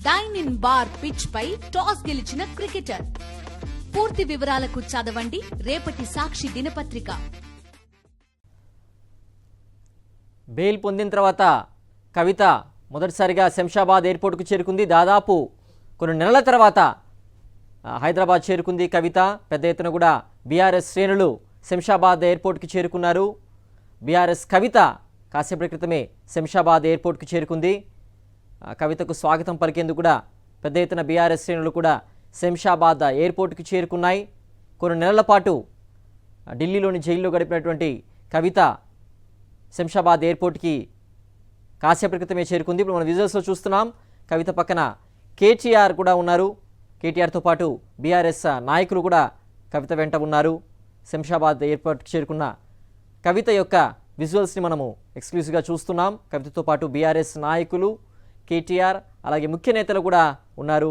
Dyne in bar pitch పై toss గెలిచిన cricketer. పూర్తి వివరాలకు చదవండి రేపటి సాక్షి దినపత్రిక. బెయిల్ పొందిన తర్వాత కవిత మొదటిసారిగా శంషాబాద్ ఎయిర్పోర్ట్కు చేరుకుంది. దాదాపు కొన్ని నెలల తర్వాత హైదరాబాద్ చేరుకుంది కవిత. పెద్ద ఎత్తున కూడా బీఆర్ఎస్ శ్రేణులు శంషాబాద్ ఎయిర్పోర్ట్కి చేరుకున్నారు. బీఆర్ఎస్ కవిత కాసేపటి క్రితమే శంషాబాద్ ఎయిర్పోర్ట్కి చేరుకుంది. కవితకు స్వాగతం పలికేందుకు కూడా పెద్ద ఎత్తున బీఆర్ఎస్ శ్రేణులు కూడా శంషాబాద్ ఎయిర్పోర్ట్కి చేరుకున్నాయి. కొన్ని నెలల పాటు ఢిల్లీలోని జైల్లో గడిపినటువంటి కవిత శంషాబాద్ ఎయిర్పోర్ట్కి కాసేపటి క్రితమే చేరుకుంది. ఇప్పుడు మనం విజువల్స్లో చూస్తున్నాం. కవిత పక్కన కేటీఆర్ కూడా ఉన్నారు. కేటీఆర్తో పాటు బీఆర్ఎస్ నాయకులు కూడా కవిత వెంట ఉన్నారు. శంషాబాద్ ఎయిర్పోర్ట్కి చేరుకున్న కవిత యొక్క విజువల్స్ని మనము ఎక్స్క్లూజివ్గా చూస్తున్నాం. కవితతో పాటు బీఆర్ఎస్ నాయకులు, కేటీఆర్, అలాగే ముఖ్య నేతలు కూడా ఉన్నారు.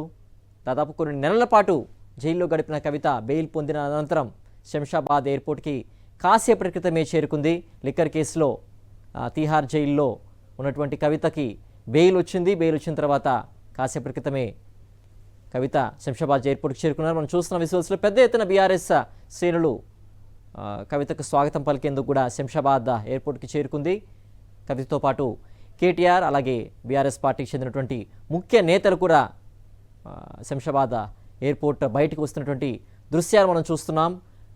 దాదాపు కొన్ని నెలల పాటు జైల్లో గడిపిన కవిత బెయిల్ పొందిన అనంతరం శంషాబాద్ ఎయిర్పోర్ట్కి కాసేపటి క్రితమే చేరుకుంది. లిక్కర్ కేసులో తిహార్ జైల్లో ఉన్నటువంటి కవితకి బెయిల్ వచ్చింది. బెయిల్ వచ్చిన తర్వాత కాసేపటి క్రితమే కవిత శంషాబాద్ ఎయిర్పోర్ట్కి చేరుకున్నారు. మనం చూస్తున్న విజువల్స్లో పెద్ద ఎత్తున బీఆర్ఎస్ శ్రేణులు కవితకు స్వాగతం పలికేందుకు కూడా శంషాబాద్ ఎయిర్పోర్ట్కి చేరుకుంది. కవితతో పాటు కేటీఆర్, అలాగే బీఆర్ఎస్ పార్టీకి చెందినటువంటి ముఖ్య నేతలు కూడా శంషాబాద్ ఎయిర్పోర్ట్ బయటకు వస్తున్నటువంటి దృశ్యాలు మనం చూస్తున్నాం.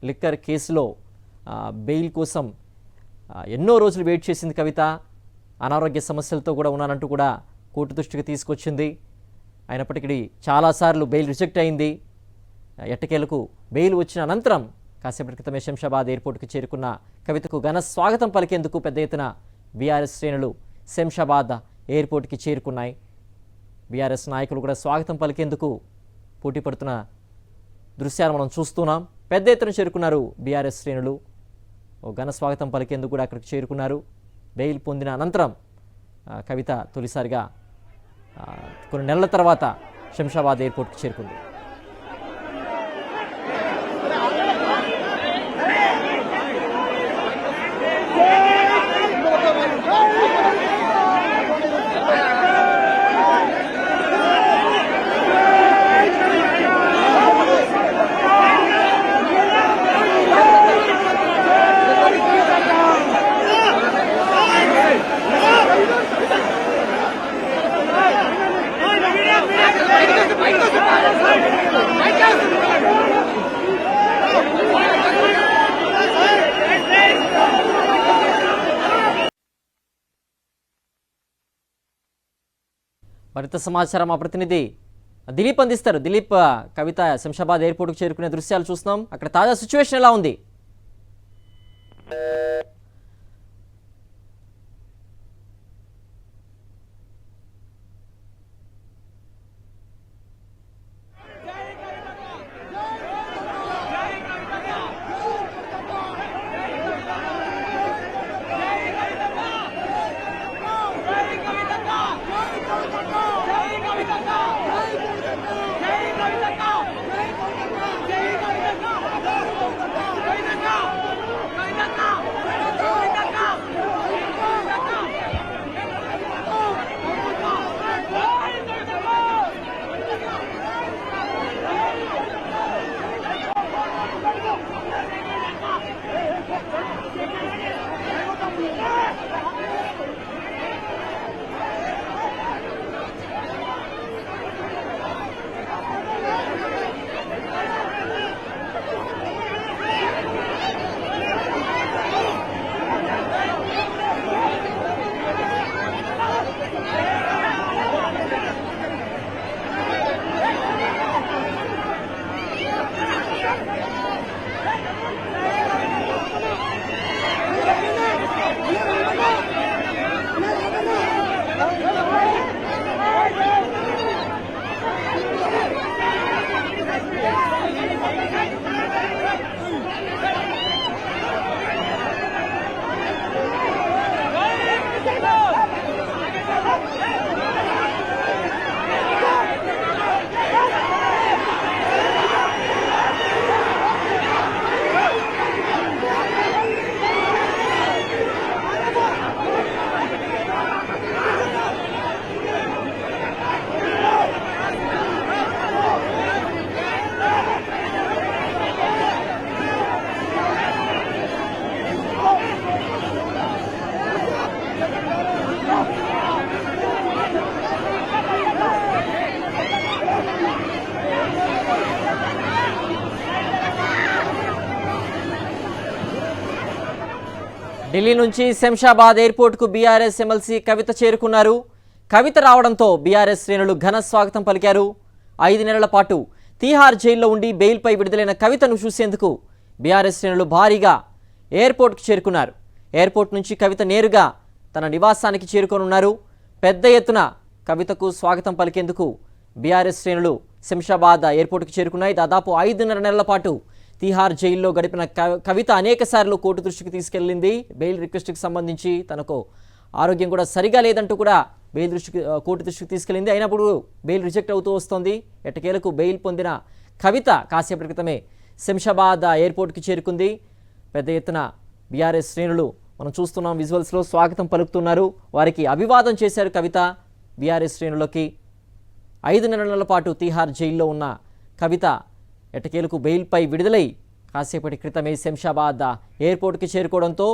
లిక్కర్ కేసులో బెయిల్ కోసం ఎన్నో రోజులు వెయిట్ చేసింది కవిత. అనారోగ్య సమస్యలతో కూడా ఉన్నానంటూ కూడా కోర్టు దృష్టికి తీసుకొచ్చింది. అయినప్పటికీ చాలాసార్లు బెయిల్ రిజెక్ట్ అయింది. ఎట్టకేలకు బెయిల్ వచ్చిన అనంతరం కాసేపటి క్రితమే శంషాబాద్ ఎయిర్పోర్ట్కి చేరుకున్న కవితకు ఘన స్వాగతం పలికేందుకు పెద్ద ఎత్తున బీఆర్ఎస్ శ్రేణులు శంషాబాద్ ఎయిర్పోర్ట్కి చేరుకున్నాయి. బీఆర్ఎస్ నాయకులు కూడా స్వాగతం పలికేందుకు పోటీ పడుతున్న దృశ్యాలు మనం చూస్తున్నాం. పెద్ద ఎత్తున చేరుకున్నారు బీఆర్ఎస్ శ్రేణులు. ఘన స్వాగతం పలికేందుకు కూడా అక్కడికి చేరుకున్నారు. బెయిల్ పొందిన అనంతరం కవిత తొలిసారిగా కొన్ని నెలల తర్వాత శంషాబాద్ ఎయిర్పోర్ట్కి చేరుకుంది. మరింత సమాచారం మా ప్రతినిధి దిలీప్ అందిస్తారు. దిలీప్, కవిత శంషాబాద్ ఎయిర్పోర్ట్కి చేరుకునే దృశ్యాలు చూస్తున్నాం. అక్కడ తాజా సిచ్యువేషన్ ఎలా ఉంది? ఢిల్లీ నుంచి శంషాబాద్ ఎయిర్పోర్ట్కు బీఆర్ఎస్ ఎమ్మెల్సీ కవిత చేరుకున్నారు. కవిత రావడంతో బీఆర్ఎస్ శ్రేణులు ఘన స్వాగతం పలికారు. 5 నెలల పాటు తీహార్ జైల్లో ఉండి బెయిల్పై విడుదలైన కవితను చూసేందుకు బీఆర్ఎస్ శ్రేణులు భారీగా ఎయిర్పోర్ట్కు చేరుకున్నారు. ఎయిర్పోర్ట్ నుంచి కవిత నేరుగా తన నివాసానికి చేరుకోనున్నారు. పెద్ద ఎత్తున కవితకు స్వాగతం పలికేందుకు బీఆర్ఎస్ శ్రేణులు శంషాబాద్ ఎయిర్పోర్ట్కు చేరుకున్నాయి. దాదాపు 5.5 నెలల పాటు తీహార్ జైల్లో గడిపిన కవిత అనేకసార్లు కోర్టు దృష్టికి తీసుకెళ్లింది. బెయిల్ రిక్వెస్ట్కి సంబంధించి తనకు ఆరోగ్యం కూడా సరిగా లేదంటూ కూడా కోర్టు దృష్టికి తీసుకెళ్లింది. అయినప్పుడు బెయిల్ రిజెక్ట్ అవుతూ వస్తోంది. ఎట్టకేలకు బెయిల్ పొందిన కవిత కాసేపటి క్రితమే శంషాబాద్ ఎయిర్పోర్ట్కి చేరుకుంది. పెద్ద ఎత్తున బీఆర్ఎస్ శ్రేణులు మనం చూస్తున్నాం విజువల్స్లో స్వాగతం పలుకుతున్నారు. వారికి అభివాదం చేశారు కవిత. బీఆర్ఎస్ శ్రేణులకి 5 నెలల పాటు తీహార్ జైల్లో ఉన్న కవిత ఎట్టకేలకు బెయిల్పై విడుదలై కాసేపటి క్రితమే శంషాబాద్ ఎయిర్పోర్ట్కి చేరుకోవడంతో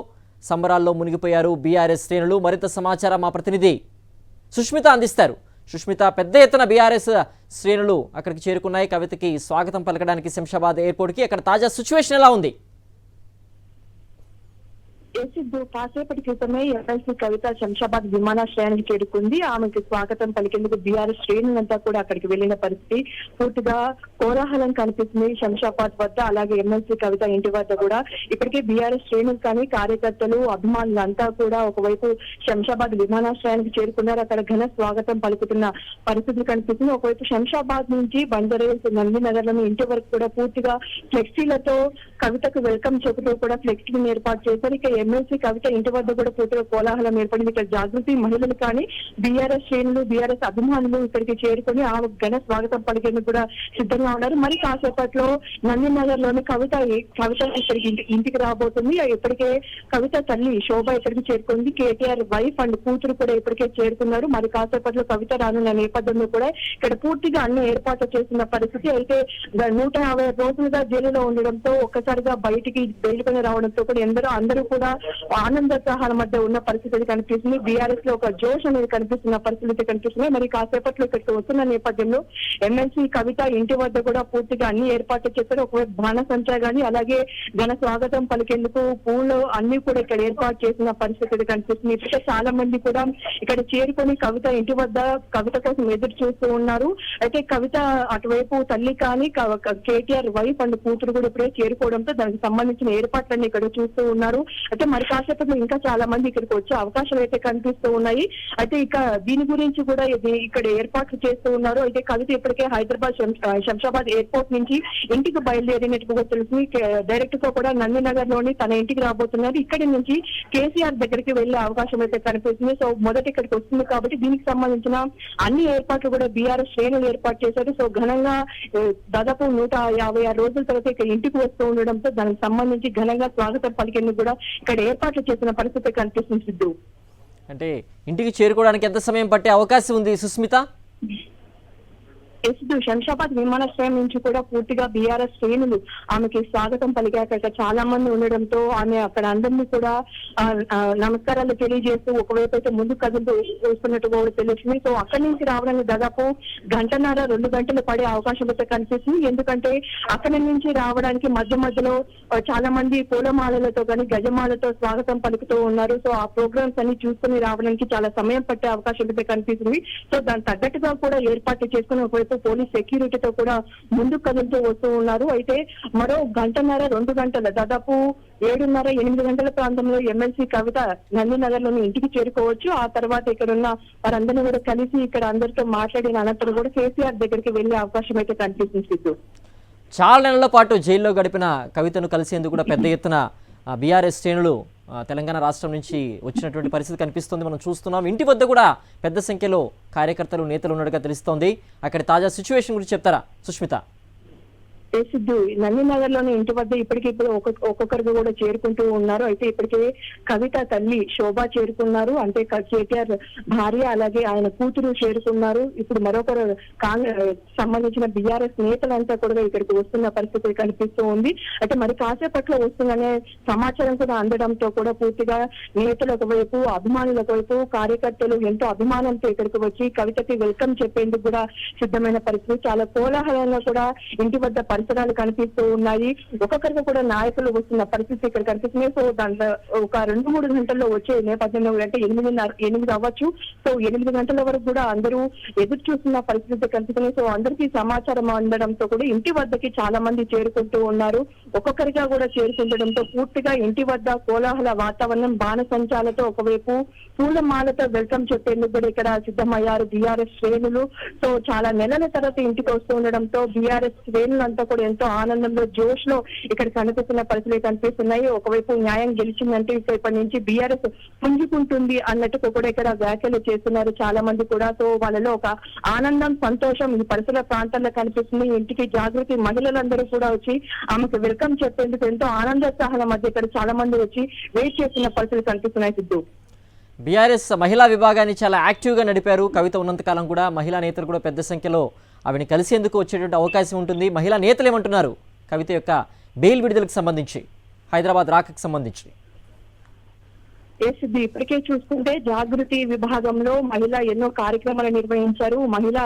సంబరాల్లో మునిగిపోయారు బీఆర్ఎస్ శ్రేణులు. మరింత సమాచారం మా ప్రతినిధి సుష్మిత అందిస్తారు. సుష్మిత, పెద్ద ఎత్తున బీఆర్ఎస్ శ్రేణులు అక్కడికి చేరుకున్నాయి కవితకి స్వాగతం పలకడానికి శంషాబాద్ ఎయిర్పోర్ట్కి. అక్కడ తాజా సిచ్యువేషన్ ఎలా ఉంది? కాసేపటి క్రితమే ఎమ్మెల్సీ కవిత శంషాబాద్ విమానాశ్రయానికి చేరుకుంది. ఆమెకు స్వాగతం పలికేందుకు బీఆర్ఎస్ శ్రేణులంతా కూడా అక్కడికి వెళ్లిన పరిస్థితి పూర్తిగా కోలాహలం కనిపిస్తుంది శంషాబాద్ వద్ద. అలాగే ఎమ్మెల్సీ కవిత ఇంటి వద్ద కూడా ఇప్పటికే బీఆర్ఎస్ శ్రేణులు కానీ కార్యకర్తలు అభిమానులు అంతా కూడా ఒకవైపు శంషాబాద్ విమానాశ్రయానికి చేరుకున్నారు. అక్కడ ఘన స్వాగతం పలుకుతున్న పరిస్థితులు కనిపిస్తుంది. ఒకవైపు శంషాబాద్ నుంచి బందరేజ్ నందినగర్ లోని ఇంటి వరకు కూడా పూర్తిగా ఫ్లెక్సీలతో కవితకు వెల్కమ్ చెబుతూ కూడా ఫ్లెక్సీని ఏర్పాటు చేశారు. ఇక ఎమ్మెల్సీ కవిత ఇంటి వద్ద కూడా పూర్తిగా కోలాహలం ఏర్పడింది. ఇక్కడ జాగృతి మహిళలు కానీ బీఆర్ఎస్ శ్రేణులు బీఆర్ఎస్ అభిమానులు ఇక్కడికి చేరుకుని ఆ ఘన స్వాగతం పలికేందుకు కూడా సిద్ధంగా ఉన్నారు. మరి కాసేపట్లో నందినగర్ లోని కవిత ఇక్కడికి ఇంటికి రాబోతుంది. ఇప్పటికే కవిత తల్లి శోభ ఇక్కడికి చేరుకుంది. కేటీఆర్ వైఫ్ అండ్ కూతురు కూడా ఇప్పటికే చేరుకున్నారు. మరి కాసేపట్లో కవిత రానున్న నేపథ్యంలో కూడా ఇక్కడ పూర్తిగా అన్ని ఏర్పాట్లు చేస్తున్న పరిస్థితి. అయితే 150 రోజులుగా జైలులో ఉండడంతో ఒక్కసారిగా బయటికి బెయిల్ పైన రావడంతో కూడా అందరూ కూడా ఆనందోత్సాహాల మధ్య ఉన్న పరిస్థితి కనిపిస్తుంది. బీఆర్ఎస్ లో ఒక జోష్ అనేది కనిపిస్తున్న పరిస్థితి కనిపిస్తున్నాయి. మరి కాసేపట్లో ఇక్కడికి వస్తున్న నేపథ్యంలో ఎమ్మెల్సీ కవిత ఇంటి వద్ద కూడా పూర్తిగా అన్ని ఏర్పాట్లు చేస్తారు. ఒకవైపు బాణసంచా గానీ అలాగే ఘన స్వాగతం పలికేందుకు పూలు అన్ని కూడా ఇక్కడ ఏర్పాటు చేసిన పరిస్థితి కనిపిస్తుంది. ఇప్పటికే చాలా మంది కూడా ఇక్కడ చేరుకొని కవిత ఇంటి వద్ద కవిత కోసం ఎదురు చూస్తూ ఉన్నారు. అయితే కవిత అటువైపు తల్లి కానీ కేటీఆర్ వైఫ్ అండ్ కూతురు కూడా ఇప్పుడే చేరుకోవడంతో దానికి సంబంధించిన ఏర్పాట్లన్నీ ఇక్కడ చూస్తూ ఉన్నారు. అయితే మరి కాసేపట్లో ఇంకా చాలా మంది ఇక్కడికి వచ్చే అవకాశాలు అయితే కనిపిస్తూ ఉన్నాయి. అయితే ఇక దీని గురించి కూడా ఇక్కడ ఏర్పాట్లు చేస్తూ ఉన్నారు. అయితే కవిత ఇప్పటికే హైదరాబాద్ శంషాబాద్ ఎయిర్పోర్ట్ నుంచి ఇంటికి బయలుదేరినట్టుగా తెలిసింది. డైరెక్ట్ గా కూడా నందినగర్ లోని తన ఇంటికి రాబోతున్నారు. ఇక్కడి నుంచి కేసీఆర్ దగ్గరికి వెళ్లే అవకాశం అయితే కనిపిస్తుంది. సో మొదట ఇక్కడికి వస్తుంది కాబట్టి దీనికి సంబంధించిన అన్ని ఏర్పాట్లు కూడా బీఆర్ఎస్ శ్రేణులు ఏర్పాటు చేశారు. సో ఘనంగా దాదాపు 156 రోజుల తర్వాత ఇక్కడ ఇంటికి వస్తూ ఉండడంతో దానికి సంబంధించి ఘనంగా స్వాగతం పలికేందుకు కూడా ఇక్కడ ఏర్పాట్లు చేసిన పరిస్థితి కనిపిస్తుంది. సిద్ధు, అంటే ఇంటికి చేరుకోవడానికి ఎంత సమయం పట్టే అవకాశం ఉంది సుస్మిత? శంషాబాద్ విమానాశ్రయం నుంచి కూడా పూర్తిగా బీఆర్ఎస్ శ్రేణులు ఆమెకి స్వాగతం పలికాక చాలా మంది ఉండడంతో ఆమె అక్కడ అందరినీ కూడా నమస్కారాలు తెలియజేస్తూ ఒకవైపు అయితే ముందు కదులుతూ వస్తున్నట్టుగా కూడా తెలుస్తుంది. సో అక్కడి నుంచి రావడానికి దాదాపు 1.5-2 గంటలు పడే అవకాశం అయితే కనిపిస్తుంది. ఎందుకంటే అక్కడి నుంచి రావడానికి మధ్యలో చాలా మంది పూలమాలలతో కానీ గజమాలతో స్వాగతం పలుకుతూ ఉన్నారు. సో ఆ ప్రోగ్రామ్స్ అన్ని చూసుకుని రావడానికి చాలా సమయం పట్టే అవకాశం అయితే కనిపిస్తుంది. సో దానికి తగ్గట్టుగా కూడా ఏర్పాట్లు చేసుకుని ఒకవైపు పోలీస్ సెక్యూరిటీతో కూడా ముందుకు కదులుతూ వస్తూ ఉన్నారు. అయితే మరో 1.5-2 గంటల దాదాపు 7:30-8 గంటల ప్రాంతంలో ఎమ్మెల్సీ కవిత నందినగర్ లోని ఇంటికి చేరుకోవచ్చు. ఆ తర్వాత ఇక్కడ ఉన్న వారందరినీ కూడా కలిసి ఇక్కడ అందరితో మాట్లాడిన అనంతరం కూడా కేసీఆర్ దగ్గరికి వెళ్లే అవకాశం అయితే కనిపిస్తుంది. చాలా నెలల పాటు జైల్లో గడిపిన కవితను కలిసేందుకు కూడా పెద్ద ఎత్తున బీఆర్ఎస్ శ్రేణులు తెలంగాణ రాష్ట్రం నుంచి వచ్చినటువంటి పరిస్థితి కనిపిస్తుంది. మనం చూస్తున్నాం ఇంటి వద్ద కూడా పెద్ద సంఖ్యలో కార్యకర్తలు నేతలు ఉన్నట్టుగా తెలుస్తోంది. అక్కడ తాజా సిచ్యువేషన్ గురించి చెప్తారా సుష్మిత? సిద్ధు, నందినగర్ లోని ఇంటి వద్ద ఇప్పటికిప్పుడు ఒక్కొక్కరికి కూడా చేరుకుంటూ ఉన్నారు. అయితే ఇప్పటికే కవిత తల్లి శోభ చేరుకున్నారు. అంటే కేటీఆర్ భార్య అలాగే ఆయన కూతురు చేరుకున్నారు. ఇప్పుడు మరొకరు సంబంధించిన బీఆర్ఎస్ నేతలంతా కూడా ఇక్కడికి వస్తున్న పరిస్థితి కనిపిస్తూ ఉంది. అయితే మరి కాసేపట్లో వస్తుందనే సమాచారం కూడా అందడంతో కూడా పూర్తిగా నేతలు ఒకవైపు అభిమానులు ఒకవైపు కార్యకర్తలు ఎంతో అభిమానంతో ఇక్కడికి వచ్చి కవితకి వెల్కమ్ చెప్పేందుకు కూడా సిద్ధమైన పరిస్థితి. చాలా కోలాహలంగా కూడా ఇంటి వద్ద పరిసరాలు కనిపిస్తూ ఉన్నాయి. ఒక్కొక్కరికి కూడా నాయకులు వస్తున్న పరిస్థితి ఇక్కడ కనిపిస్తుంది. సో దాంట్లో ఒక 2-3 గంటల్లో వచ్చే నేపథ్యంలో అంటే 8 అవ్వచ్చు. సో 8 గంటల వరకు కూడా అందరూ ఎదురు చూస్తున్న పరిస్థితి కనిపిస్తుంది. సో అందరికీ సమాచారం అందడంతో కూడా ఇంటి వద్దకి చాలా మంది చేరుకుంటూ ఉన్నారు. ఒక్కొక్కరిగా కూడా చేరుకుంటడంతో పూర్తిగా ఇంటి వద్ద కోలాహల వాతావరణం, బాణసంచాలతో ఒకవైపు పూలమాలతో వెల్కమ్ చెప్పేందుకు కూడా ఇక్కడ సిద్ధమయ్యారు బీఆర్ఎస్ శ్రేణులు. సో చాలా నెలల తర్వాత ఇంటికి వస్తూ ఉండడంతో బీఆర్ఎస్ శ్రేణులంతా కూడా ఎంతో ఆనందంలో, జోష్ లో ఇక్కడ కనిపిస్తున్న పరిస్థితులు కనిపిస్తున్నాయి. ఒకవైపు న్యాయం గెలిచిందంటే ఇప్పటి నుంచి బీఆర్ఎస్ పుంజుకుంటుంది అన్నట్టు కూడా ఇక్కడ వ్యాఖ్యలు చేస్తున్నారు చాలా మంది కూడా. సో వాళ్ళలో ఒక ఆనందం, సంతోషం ఈ పరిసర ప్రాంతాల్లో కనిపిస్తుంది. ఇంటికి జాగృతి మహిళలందరూ కూడా వచ్చి ఆమెకు వెల్కమ్ చెప్పేందుకు ఎంతో ఆనందోత్సాహాల మధ్య ఇక్కడ చాలా మంది వచ్చి వెయిట్ చేస్తున్న పరిస్థితులు కనిపిస్తున్నాయి. సిద్ధు, బీఆర్ఎస్ మహిళా విభాగాన్ని చాలా యాక్టివ్గా నడిపారు. కవిత ఉన్నంతకాలం కూడా మహిళా నేతలు కూడా పెద్ద సంఖ్యలో ఆవిడని కలిసేందుకు వచ్చేటువంటి అవకాశం ఉంటుంది. మహిళా నేతలు ఏమంటున్నారు కవిత యొక్క బెయిల్ విడుదలకు సంబంధించి, హైదరాబాద్ రాకకు సంబంధించి? సిద్ధు, ఇప్పటికే చూసుకుంటే జాగృతి విభాగంలో మహిళ ఎన్నో కార్యక్రమాలు నిర్వహించారు. మహిళ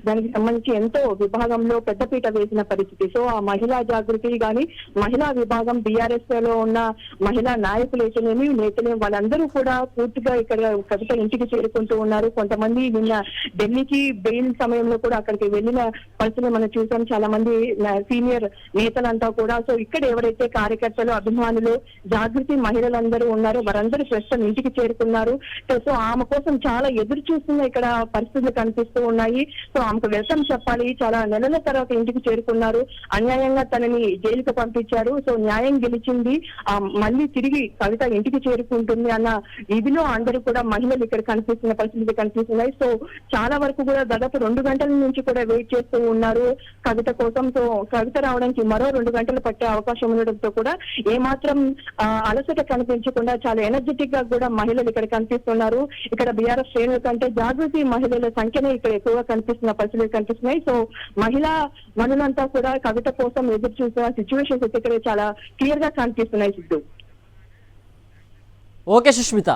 దానికి సంబంధించి ఎంతో విభాగంలో పెద్దపీట వేసిన పరిస్థితి. సో ఆ మహిళా జాగృతి గాని, మహిళా విభాగం బీఆర్ఎస్ లో ఉన్న మహిళా నాయకులు అయితేనేమి, నేతలు వాళ్ళందరూ కూడా పూర్తిగా ఇక్కడ కవిత ఇంటికి చేరుకుంటూ ఉన్నారు. కొంతమంది నిన్న ఢిల్లీకి బెయిల్ సమయంలో కూడా అక్కడికి వెళ్లిన పరిస్థితులు మనం చూసాం. చాలా మంది సీనియర్ నేతలంతా కూడా. సో ఇక్కడ ఎవరైతే కార్యకర్తలు, అభిమానులు, జాగృతి మహిళలందరూ ఉన్నారో వారందరూ ఇంటికి చేరుకున్నారు. సో ఆమె కోసం చాలా ఎదురు చూస్తున్న ఇక్కడ పరిస్థితులు కనిపిస్తూ ఉన్నాయి. సో ఆమెకు వెల్కమ్ చెప్పాలి, చాలా నెలల తర్వాత ఇంటికి చేరుకున్నారు. అన్యాయంగా తనని జైలుకు పంపించారు. సో న్యాయం గెలిచింది, మళ్ళీ తిరిగి కవిత ఇంటికి చేరుకుంటుంది అన్న ఇదిలో అందరూ కూడా మహిళలు ఇక్కడ కనిపిస్తున్న పరిస్థితులు కనిపిస్తున్నాయి. సో చాలా వరకు కూడా దాదాపు 2 గంటల నుంచి కూడా వెయిట్ చేస్తూ ఉన్నారు కవిత కోసం. సో కవిత రావడానికి మరో 2 గంటలు పట్టే అవకాశం ఉండడంతో కూడా ఏమాత్రం అలసట కనిపించకుండా చాలా ఎనర్జెటిక్ గా కూడా మహిళలు ఇక్కడ కనిపిస్తున్నారు. ఇక్కడ బీఆర్ఎస్ శ్రేణుల కంటే జాగృతి మహిళల సంఖ్యనే ఇక్కడ ఎక్కువగా కనిపిస్తున్న పరిస్థితులు కనిపిస్తున్నాయి. సో మహిళా మనులంతా కూడా కవిత కోసం ఎదురు చూసిన సిచ్యువేషన్స్ ఇక్కడ చాలా క్లియర్ గా కనిపిస్తున్నాయి. సిద్ధు, ఓకే సుష్మిత.